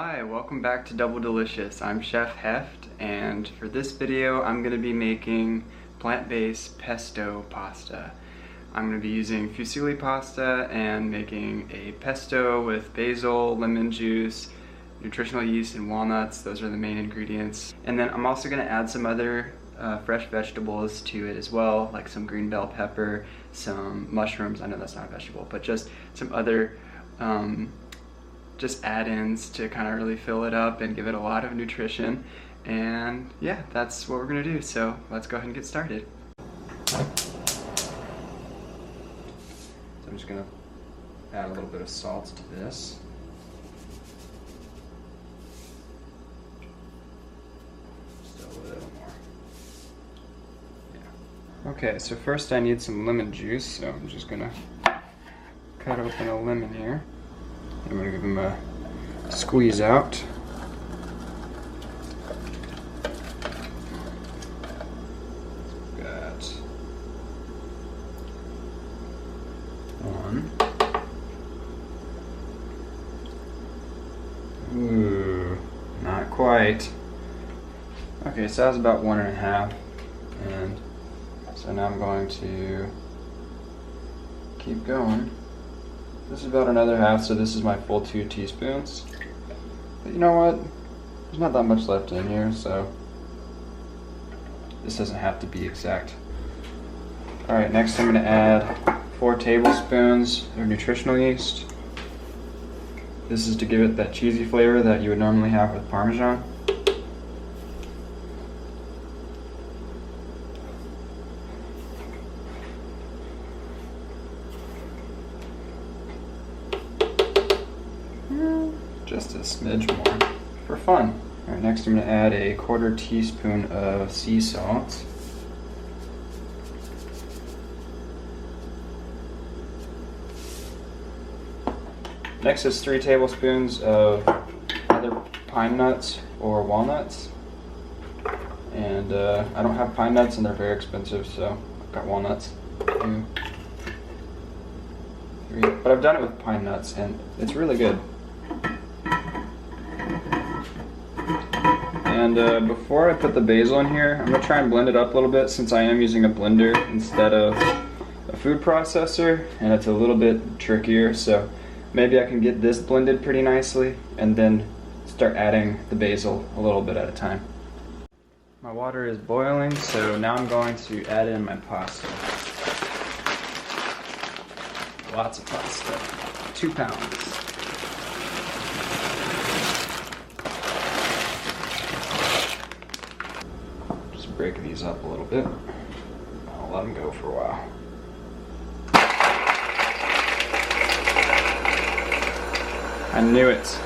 Hi, welcome back to Double Delicious. I'm Chef Heft, and for this video I'm going to be making plant-based pesto pasta. I'm going to be using fusilli pasta and making a pesto with basil, lemon juice, nutritional yeast, and walnuts. Those are the main ingredients. And then I'm also going to add some other fresh vegetables to it as well, like some green bell pepper, some mushrooms. I know that's not a vegetable, but just some other just add-ins to kind of really fill it up and give it a lot of nutrition. And yeah, that's what we're gonna do. So let's go ahead and get started. So I'm just gonna add a little bit of salt to this. Just a little more. Yeah. Okay, so first I need some lemon juice, so I'm just gonna cut open a lemon here. I'm going to give them a squeeze out. Got one. Ooh, not quite. Okay, so that was about 1.5. And so now I'm going to keep going. This is about another half, so this is my full 2 teaspoons. But you know what? There's not that much left in here, so this doesn't have to be exact. Alright, next I'm going to add 4 tablespoons of nutritional yeast. This is to give it that cheesy flavor that you would normally have with Parmesan. Just a smidge more for fun. Alright, next I'm going to add a 1/4 teaspoon of sea salt. Next is 3 tablespoons of either pine nuts or walnuts. And I don't have pine nuts and they're very expensive, so I've got walnuts. 2, 3. But I've done it with pine nuts and it's really good. And before I put the basil in here, I'm going to try and blend it up a little bit since I am using a blender instead of a food processor, and it's a little bit trickier, so maybe I can get this blended pretty nicely and then start adding the basil a little bit at a time. My water is boiling, so now I'm going to add in my pasta. Lots of pasta. 2 pounds. Break these up a little bit. I'll let them go for a while. I knew it.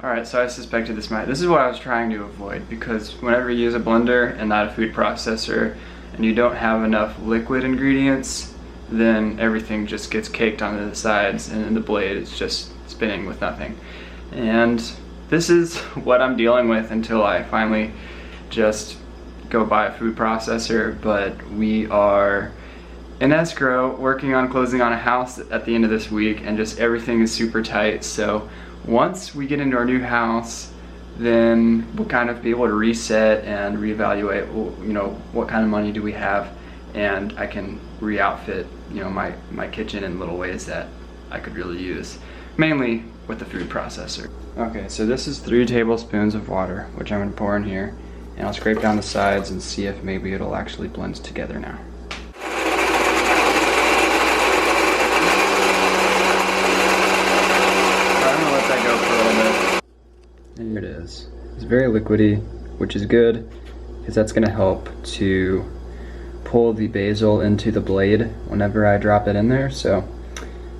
Alright, so I suspected this might. This is what I was trying to avoid, because whenever you use a blender and not a food processor and you don't have enough liquid ingredients, then everything just gets caked onto the sides and then the blade is just spinning with nothing. And this is what I'm dealing with until I finally just go buy a food processor. But we are in escrow working on closing on a house at the end of this week, and just everything is super tight. So once we get into our new house, then we'll kind of be able to reset and reevaluate, you know, what kind of money do we have, and I can re-outfit, you know, my kitchen in little ways that I could really use, mainly with the food processor. Okay, so this is 3 tablespoons of water, which I'm going to pour in here. And I'll scrape down the sides and see if maybe it'll actually blend together now. I'm gonna let that go for a little bit. There it is. It's very liquidy, which is good, because that's gonna help to pull the basil into the blade whenever I drop it in there. So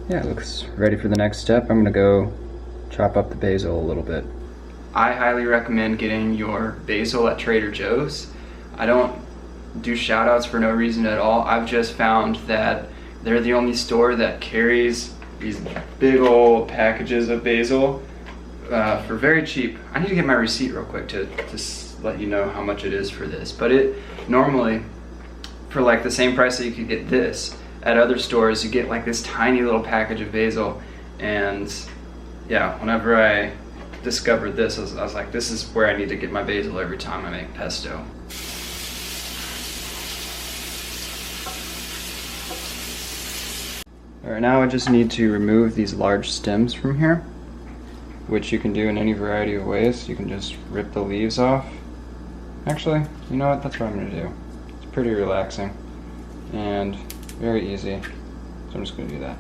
yeah, it looks ready for the next step. I'm gonna go chop up the basil a little bit. I highly recommend getting your basil at Trader Joe's. I don't do shout outs for no reason at all. I've just found that they're the only store that carries these big old packages of basil for very cheap. I need to get my receipt real quick to let you know how much it is for this. But it normally, for like the same price that you could get this at other stores, you get like this tiny little package of basil. And yeah, whenever I discovered this, I was like, this is where I need to get my basil every time I make pesto. Alright, now I just need to remove these large stems from here, which you can do in any variety of ways. You can just rip the leaves off. Actually, you know what? That's what I'm going to do. It's pretty relaxing and very easy, so I'm just going to do that.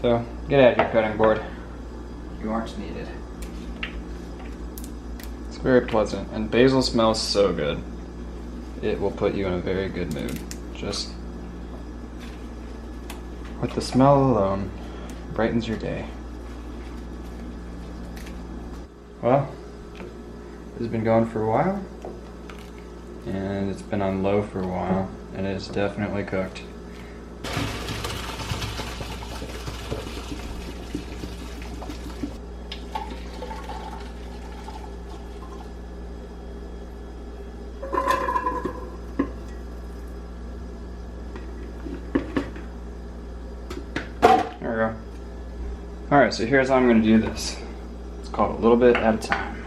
So, get out your cutting board. You aren't needed. It's very pleasant, and basil smells so good. It will put you in a very good mood. Just with the smell alone, brightens your day. Well, this has been going for a while, and it's been on low for a while, and it's definitely cooked. There we go. Alright, so here's how I'm going to do this. It's called a little bit at a time.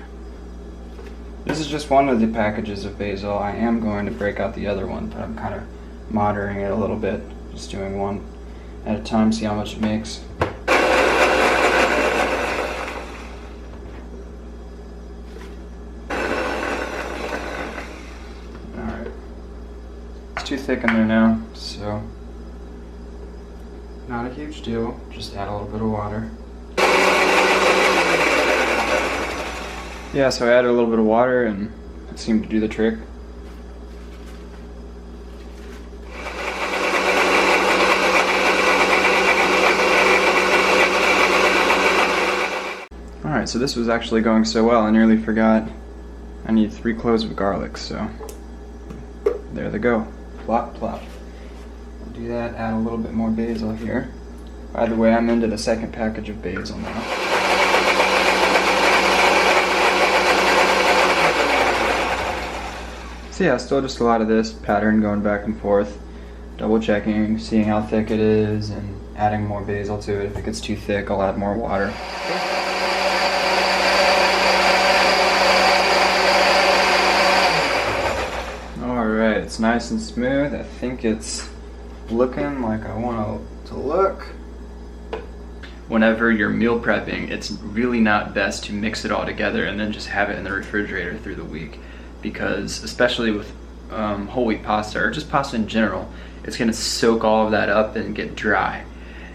This is just one of the packages of basil. I am going to break out the other one, but I'm kind of moderating it a little bit. Just doing one at a time, see how much it makes. Alright. It's too thick in there now, so not a huge deal. Just add a little bit of water. Yeah, so I added a little bit of water and it seemed to do the trick. Alright, so this was actually going so well, I nearly forgot I need 3 cloves of garlic, so there they go. Plop, plop. I'll do that, add a little bit more basil here. By the way, I'm into the second package of basil now. So yeah, still just a lot of this pattern going back and forth, double checking, seeing how thick it is, and adding more basil to it. If it gets too thick, I'll add more water. Alright, it's nice and smooth. I think it's looking like I want it to look. Whenever you're meal prepping, it's really not best to mix it all together and then just have it in the refrigerator through the week. Because especially with whole wheat pasta, or just pasta in general, it's going to soak all of that up and get dry.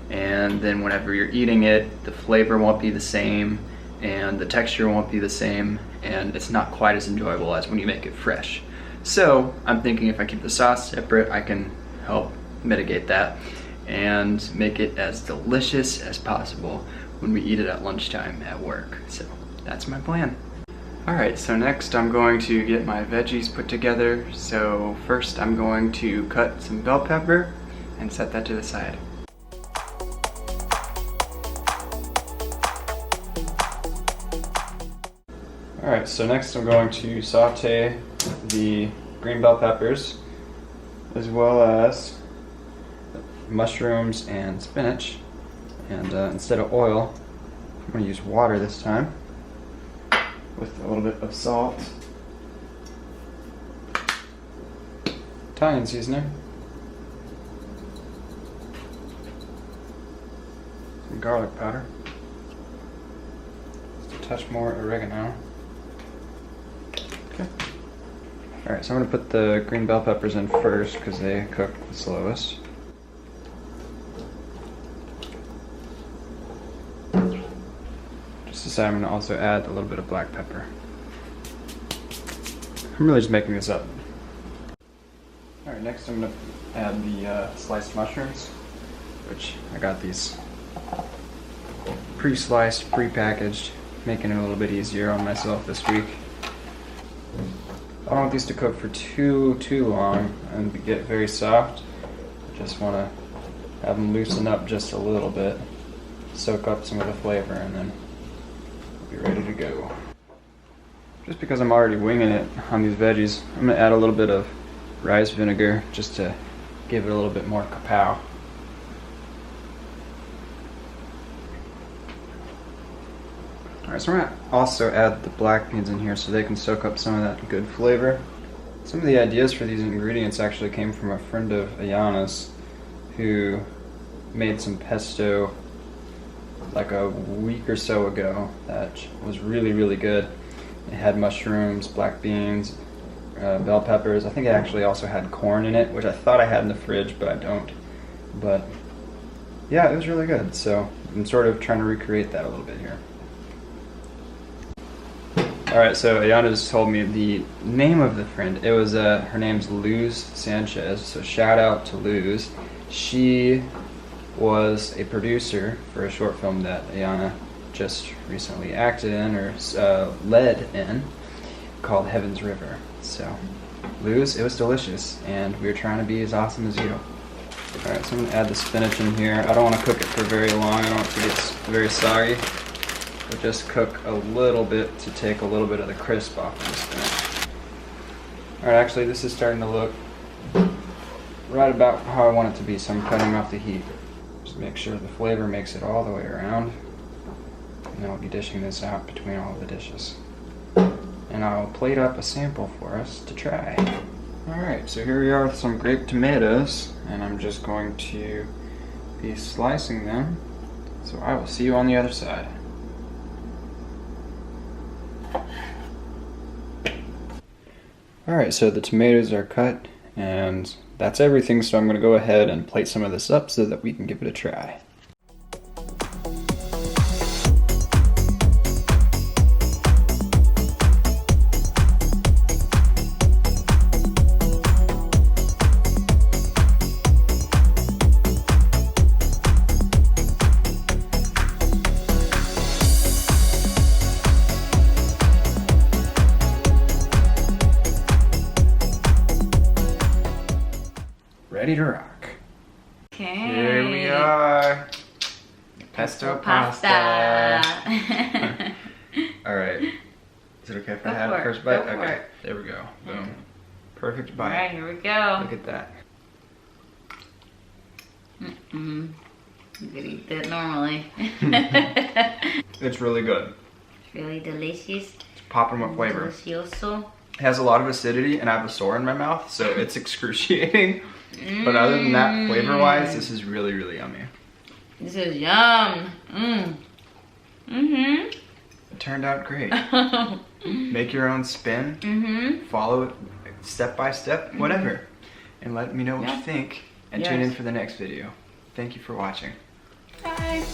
And then whenever you're eating it, the flavor won't be the same, and the texture won't be the same, and it's not quite as enjoyable as when you make it fresh. So I'm thinking if I keep the sauce separate, I can help mitigate that and make it as delicious as possible when we eat it at lunchtime at work. So that's my plan. Alright, so next I'm going to get my veggies put together. So first I'm going to cut some bell pepper and set that to the side. Alright, so next I'm going to saute the green bell peppers as well as mushrooms and spinach. And instead of oil, I'm going to use water this time, with a little bit of salt, Italian seasoning, some garlic powder, just a touch more oregano. Okay. Alright, so I'm going to put the green bell peppers in first because they cook the slowest. So I'm going to also add a little bit of black pepper. I'm really just making this up. Alright, next I'm going to add the sliced mushrooms, which I got these pre-sliced, pre-packaged, making it a little bit easier on myself this week. I don't want these to cook for too long and get very soft. I just want to have them loosen up just a little bit, soak up some of the flavor, and then be ready to go. Just because I'm already winging it on these veggies, I'm going to add a little bit of rice vinegar just to give it a little bit more kapow. Alright, so I'm gonna also add the black beans in here so they can soak up some of that good flavor. Some of the ideas for these ingredients actually came from a friend of Ayana's who made some pesto like a week or so ago that was really, really good. It had mushrooms, black beans, bell peppers. I think it actually also had corn in it, which I thought I had in the fridge, but I don't. But yeah, it was really good. So I'm sort of trying to recreate that a little bit here. Alright, so Ayana just told me the name of the friend. It was, her name's Luz Sanchez, so shout out to Luz. She was a producer for a short film that Ayana just recently acted in, or led in, called Heaven's River. So, Luz, it was delicious, and we were trying to be as awesome as you. Alright, so I'm going to add the spinach in here. I don't want to cook it for very long. I don't want it to get very soggy. But just cook a little bit to take a little bit of the crisp off of the spinach. Alright, actually this is starting to look right about how I want it to be, so I'm cutting off the heat. Just make sure the flavor makes it all the way around. And then I'll be dishing this out between all of the dishes. And I'll plate up a sample for us to try. Alright, so here we are with some grape tomatoes, and I'm just going to be slicing them. So I will see you on the other side. Alright, so the tomatoes are cut, and that's everything, so I'm going to go ahead and plate some of this up so that we can give it a try. Ready to rock. Okay. Here we are. Pesto pasta. Alright. Is it okay if I have first bite? Okay. There we go. Boom. Perfect bite. Alright, here we go. Look at that. You could eat that normally. It's really good. It's really delicious. It's popping with flavor. Delicioso. It has a lot of acidity, and I have a sore in my mouth, so it's excruciating. But other than that, flavor-wise, this is really, really yummy. This is yum. It turned out great. Make your own spin. Follow it step by step, whatever. And let me know what you think. And tune in for the next video. Thank you for watching. Bye.